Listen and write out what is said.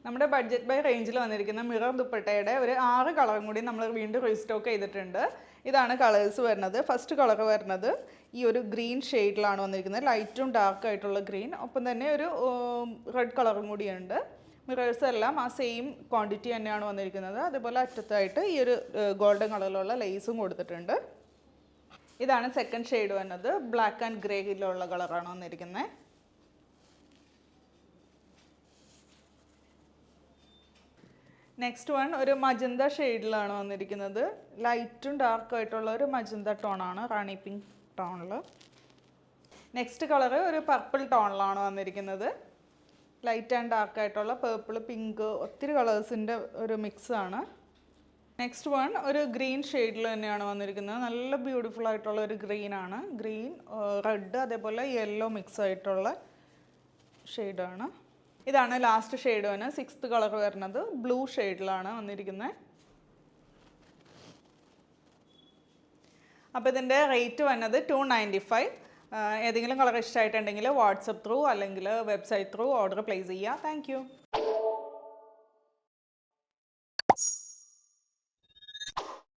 നമ്മുടെ budget by റേഞ്ചിൽ വന്നിരിക്കുന്ന മിറർ ദുപ്പട്ടയുടെ ഒരു 6 കളറും കൂടി നമ്മൾ വീണ്ടും റീസ്റ്റോക്ക് ചെയ്തിട്ടുണ്ട്. ഇതാണ് കളേഴ്സ് വരുന്നത്. ഫസ്റ്റ് കളർ വരുന്നത് ഈ ഒരു ഗ്രീൻ ഷെയ്ഡിലാണ് വന്നിരിക്കുന്നത്. ലൈറ്റും ഡാർക്ക് ആയിട്ടുള്ള ഗ്രീൻ, ഒപ്പം തന്നെ ഒരു റെഡ് കളറും കൂടിയുണ്ട്. മിറേഴ്സ് എല്ലാം ആ സെയിം ക്വാണ്ടിറ്റി തന്നെയാണ് വന്നിരിക്കുന്നത്. അതുപോലെ അറ്റത്തായിട്ട് ഈ ഒരു ഗോൾഡൻ കളറിലുള്ള ലേസും കൊടുത്തിട്ടുണ്ട്. ഇതാണ് സെക്കൻഡ് ഷെയ്ഡ് വരുന്നത്. ബ്ലാക്ക് ആൻഡ് ഗ്രേയിലുള്ള കളറാണ് വന്നിരിക്കുന്നത്. നെക്സ്റ്റ് വൺ ഒരു മജന്ത ഷെയ്ഡിലാണ് വന്നിരിക്കുന്നത്. ലൈറ്റും ഡാർക്കും ആയിട്ടുള്ള ഒരു മജന്ത ടോണാണ്, റാണി പിങ്ക് ടോണിൽ. നെക്സ്റ്റ് കളർ ഒരു പർപ്പിൾ ടോണിലാണ് വന്നിരിക്കുന്നത്. ലൈറ്റ് ആൻഡ് ഡാർക്ക് ആയിട്ടുള്ള പേർപ്പിൾ, പിങ്ക്, ഒത്തിരി കളേഴ്സിൻ്റെ ഒരു മിക്സാണ്. നെക്സ്റ്റ് വൺ ഒരു ഗ്രീൻ ഷെയ്ഡിൽ തന്നെയാണ് വന്നിരിക്കുന്നത്. നല്ല ബ്യൂട്ടിഫുൾ ആയിട്ടുള്ള ഒരു ഗ്രീനാണ്. ഗ്രീൻ, റെഡ്, അതേപോലെ യെല്ലോ മിക്സ് ആയിട്ടുള്ള ഷെയ്ഡാണ്. ഇതാണ് ലാസ്റ്റ് ഷെയ്ഡ് വരുന്നത്. സിക്സ്ത് കളർ വരുന്നത് ബ്ലൂ ഷെയ്ഡിലാണ് വന്നിരിക്കുന്നത്. അപ്പോൾ ഇതിൻ്റെ റേറ്റ് വന്നത് 295. ഏതെങ്കിലും കളർ ഇഷ്ടമായിട്ടുണ്ടെങ്കിൽ വാട്സപ്പ് ത്രൂ അല്ലെങ്കിൽ വെബ്സൈറ്റ് ത്രൂ ഓർഡർ പ്ലേസ് ചെയ്യുക. താങ്ക്